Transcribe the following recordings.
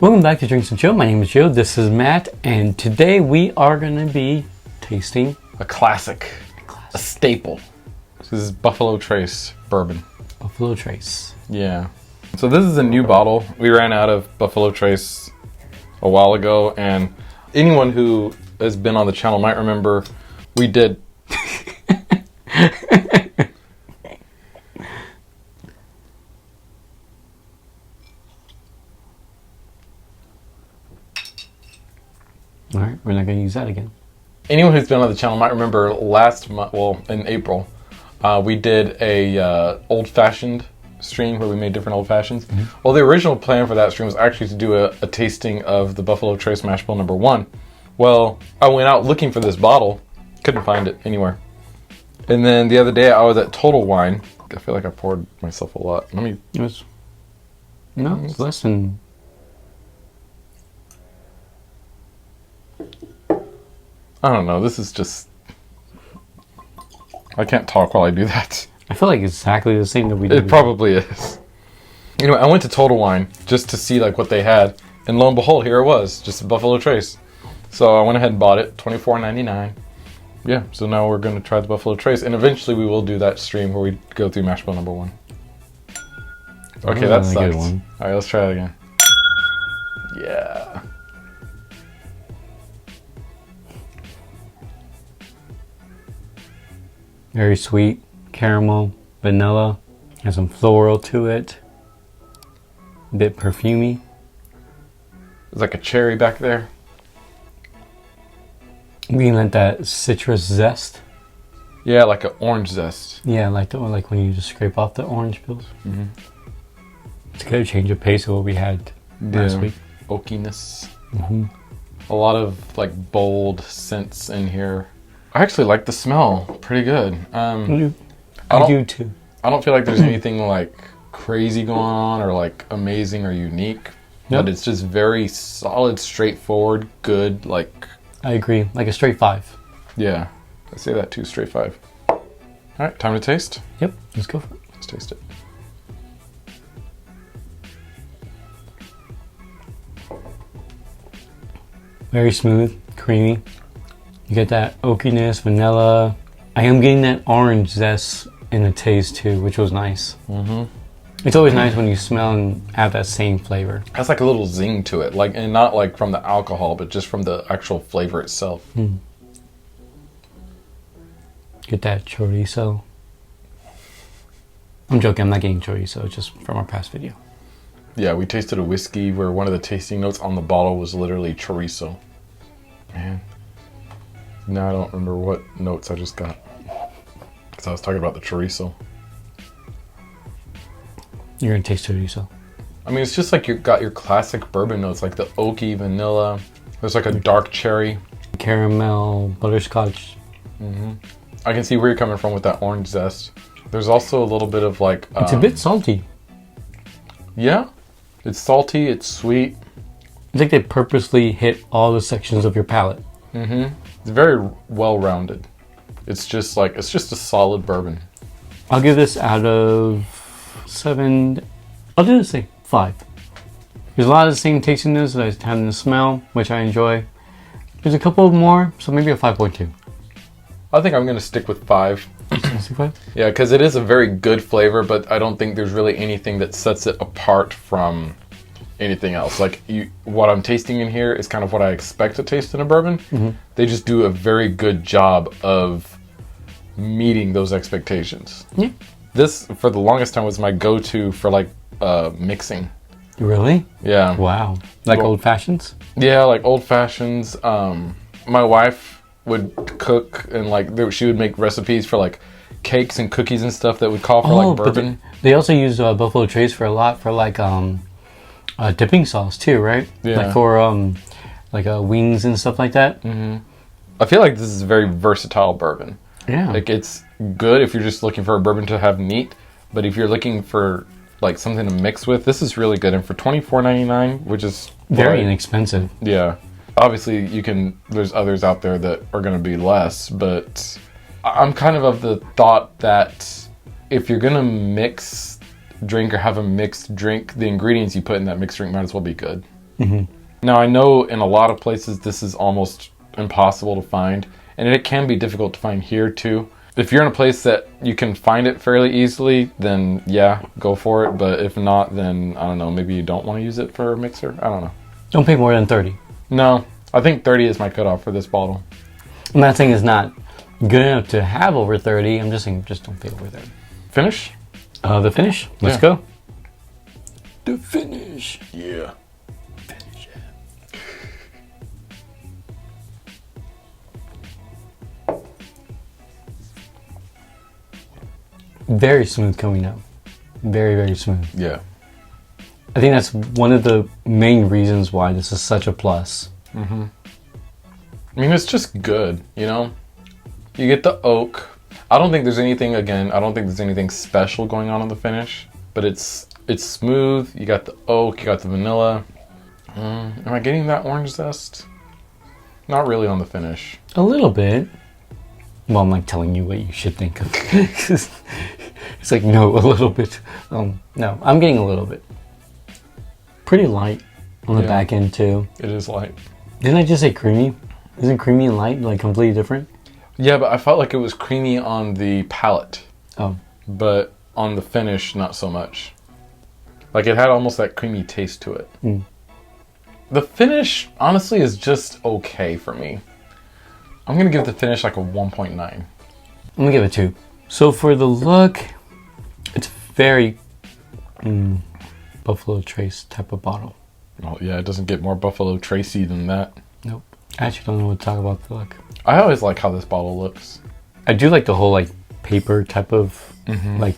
Welcome back to Drinks with Joe. My name is Joe. This is Matt, and today we are going to be tasting a classic, a staple. This is Buffalo Trace bourbon. Buffalo Trace. Yeah. So this is a new bottle. We ran out of Buffalo Trace a while ago, and anyone who has been on the channel might remember we did. All right, we're not going to use that again. Anyone who's been on the channel might remember last month, well, in April, we did a old-fashioned stream where we made different old-fashions. Mm-hmm. Well, the original plan for that stream was actually to do a tasting of the Buffalo Trace Mash Bill number 1. Well, I went out looking for this bottle, couldn't find it anywhere. And then the other day I was at Total Wine. I feel like I poured myself a lot. Let me... It's less than... I don't know, this is just... I can't talk while I do that. I feel like exactly the same that we did. It probably is. Anyway, I went to Total Wine just to see like what they had, and lo and behold, here it was, just a Buffalo Trace. So I went ahead and bought it, $24.99. Yeah, so now we're going to try the Buffalo Trace, and eventually we will do that stream where we go through mash bill number 1. Okay, that sucked. All right, let's try it again. Yeah. Very sweet, caramel, vanilla, has some floral to it, a bit perfumey. There's like a cherry back there. We can let that citrus zest. Yeah, like an orange zest. Yeah, like when you just scrape off the orange peels. Mm-hmm. It's a good change of pace of what we had last week. Oakiness. Mm-hmm. A lot of like bold scents in here. I actually like the smell. Pretty good. I do too. I don't feel like there's anything like crazy going on or like amazing or unique. Yep. But it's just very solid, straightforward, good, like... I agree. Like a straight 5. Yeah. I say that too, straight 5. All right, time to taste? Yep, let's go for it. Let's taste it. Very smooth, creamy. You get that oakiness, vanilla. I am getting that orange zest in the taste too, which was nice. Mm-hmm. It's always nice when you smell and have that same flavor. Has like a little zing to it, like, and not like from the alcohol, but just from the actual flavor itself. Mm. Get that chorizo. I'm joking, I'm not getting chorizo, it's just from our past video. Yeah, we tasted a whiskey where one of the tasting notes on the bottle was literally chorizo. Man. Now I don't remember what notes I just got. Because I was talking about the chorizo. You're going to taste chorizo. I mean, it's just like you've got your classic bourbon notes, like the oaky vanilla. There's like a dark cherry. Caramel, butterscotch. Mm-hmm. I can see where you're coming from with that orange zest. There's also a little bit of like... it's a bit salty. Yeah. It's salty, it's sweet. It's like they purposely hit all the sections of your palate. Mm-hmm. It's very well-rounded. It's just a solid bourbon. I'll give this out of 7. I'll do the same 5. There's a lot of the same tastiness that I have in the smell, which I enjoy. There's a couple more, so maybe a 5.2. I think I'm going to stick with 5. 5? Yeah, because it is a very good flavor, but I don't think there's really anything that sets it apart from anything else. Like what I'm tasting in here is kind of what I expect to taste in a bourbon. Mm-hmm. They just do a very good job of meeting those expectations. Yeah. This, for the longest time, was my go-to for like mixing. Really? Yeah. Wow. Like old fashions? Yeah, like old fashions. My wife would cook and like she would make recipes for like cakes and cookies and stuff that would call for like bourbon. They also use Buffalo Trace for a lot for like dipping sauce too, right? Yeah. Like for wings and stuff like that. Mm-hmm. I feel like this is a very versatile bourbon. Yeah. Like it's good if you're just looking for a bourbon to have neat, but if you're looking for like something to mix with, this is really good. And for $24.99, which is very inexpensive. Yeah. Obviously, there's others out there that are going to be less, but I'm kind of the thought that if you're going to mix drink or have a mixed drink, the ingredients you put in that mixed drink might as well be good. Now, I know in a lot of places this is almost impossible to find, and it can be difficult to find here too. If you're in a place that you can find it fairly easily, then yeah, go for it. But if not, then I don't know, maybe you don't want to use it for a mixer. I don't know. Don't pay more than 30. No, I think 30 is my cutoff for this bottle. I'm not saying it's not good enough to have over 30. I'm just saying just don't pay over 30. Finish? The finish. Let's Yeah. go. The finish. Yeah. Finish. Very smooth coming out. Very, very smooth. Yeah. I think that's one of the main reasons why this is such a plus. I mean, it's just good, you know? You get the oak. I don't think there's anything special going on in the finish, but it's smooth. You got the oak, you got the vanilla. Am I getting that orange zest? Not really on the finish. A little bit. Well, I'm like telling you what you should think of. It's like, no, a little bit. No, I'm getting a little bit. Pretty light on the back end too. It is light. Didn't I just say creamy? Isn't creamy and light like completely different? Yeah, but I felt like it was creamy on the palate. Oh. But on the finish, not so much. Like it had almost that creamy taste to it. The finish, honestly, is just okay for me. I'm going to give the finish like a 1.9. I'm gonna give it 2. So for the look, it's very Buffalo Trace type of bottle. Well, yeah, it doesn't get more Buffalo Tracy than that. Nope. I actually don't know what to talk about the look. I always like how this bottle looks. I do like the whole like paper type of like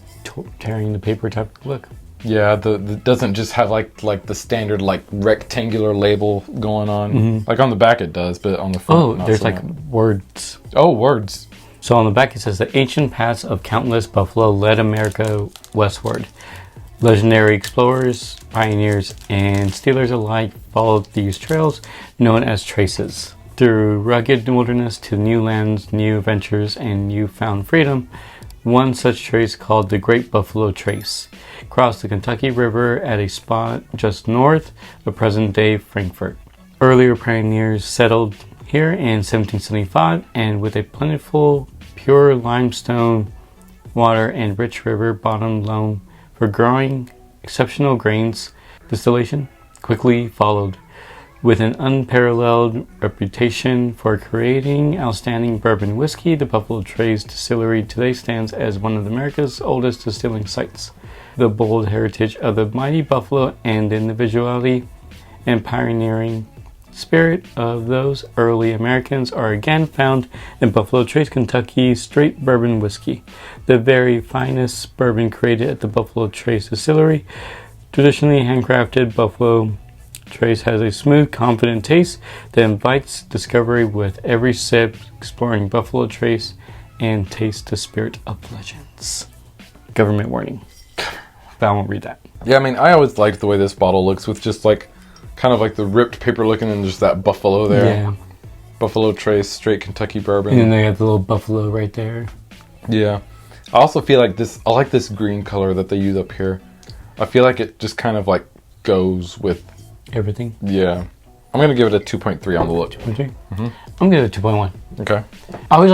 tearing the paper type of look. Yeah, the doesn't just have like the standard like rectangular label going on. Like on the back it does, but on the front. Oh, not there's so like much. words. Oh, words. So on the back it says the ancient paths of countless buffalo led America westward. Legendary explorers, pioneers, and stealers alike followed these trails known as traces. Through rugged wilderness to new lands, new adventures, and newfound freedom, one such trace called the Great Buffalo Trace crossed the Kentucky River at a spot just north of present-day Frankfort. Earlier pioneers settled here in 1775, and with a plentiful, pure limestone water and rich river bottom loam for growing exceptional grains, distillation quickly followed. With an unparalleled reputation for creating outstanding bourbon whiskey, the Buffalo Trace Distillery today stands as one of America's oldest distilling sites. The bold heritage of the mighty buffalo and the individuality and pioneering spirit of those early Americans are again found in Buffalo Trace Kentucky straight bourbon whiskey, the very finest bourbon created at the Buffalo Trace Distillery. Traditionally handcrafted, Buffalo Trace has a smooth, confident taste that invites discovery with every sip, exploring Buffalo Trace and taste the spirit of legends. Government warning. But I won't read that. Yeah, I mean, I always liked the way this bottle looks with just like kind of like the ripped paper looking and just that buffalo there. Yeah. Buffalo Trace, straight Kentucky bourbon. And then they got the little buffalo right there. Yeah. I also feel like I like this green color that they use up here. I feel like it just kind of like goes with Everything. Yeah. I'm going to give it a 2.3 on the look. 2.3? I'm gonna give it a 2.1. Okay. I always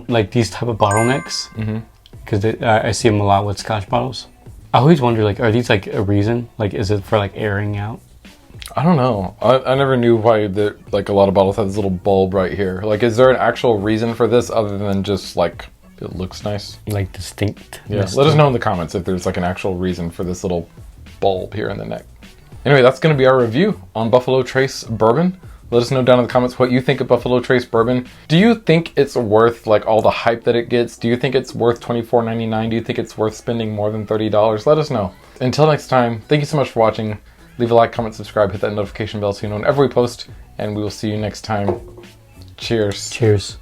like these type of bottlenecks. Because I see them a lot with Scotch bottles. I always wonder, like, are these like a reason? Like, is it for like airing out? I don't know. I never knew why like a lot of bottles have this little bulb right here. Like, is there an actual reason for this other than just like it looks nice? Like distinct. Yeah. Let us know in the comments if there's like an actual reason for this little bulb here in the neck. Anyway, that's going to be our review on Buffalo Trace Bourbon. Let us know down in the comments what you think of Buffalo Trace Bourbon. Do you think it's worth like all the hype that it gets? Do you think it's worth $24.99? Do you think it's worth spending more than $30? Let us know. Until next time, thank you so much for watching. Leave a like, comment, subscribe, hit that notification bell so you know whenever we post, and we will see you next time. Cheers. Cheers.